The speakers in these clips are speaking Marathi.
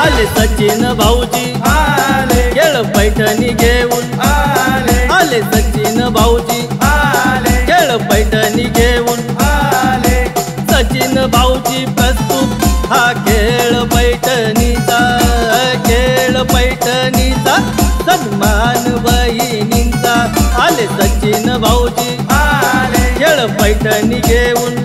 आले सचिन भाऊजी आले खेळ पैठणी घेऊन आले सचिन भाऊजी खेळ पैठणी घेऊन सचिन भाऊजी प्रस्तुत हा खेळ पैठणीचा सन्मान बहिणींचा आले सचिन भाऊजी खेळ पैठणी घेऊन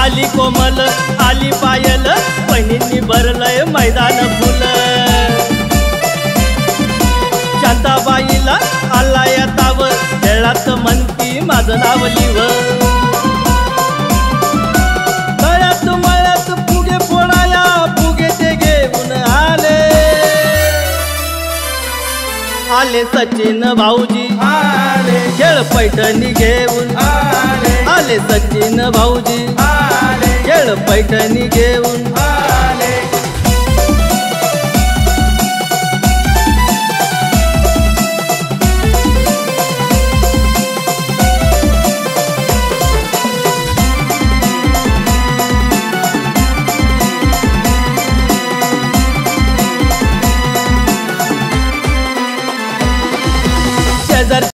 आली कोमल आली पायल बहिणींनी भरलंय मैदान फुल शांताबाईला आला या ताव खेळात म्हणती माझं नाव लिव तळ्यात मळ्यात फुगे फोडाया फुगे ते घेऊन आले सचिन भाऊजी खेळ पैठणी घेऊन आले सचिन भाऊजी खेळ पैठणी घेऊन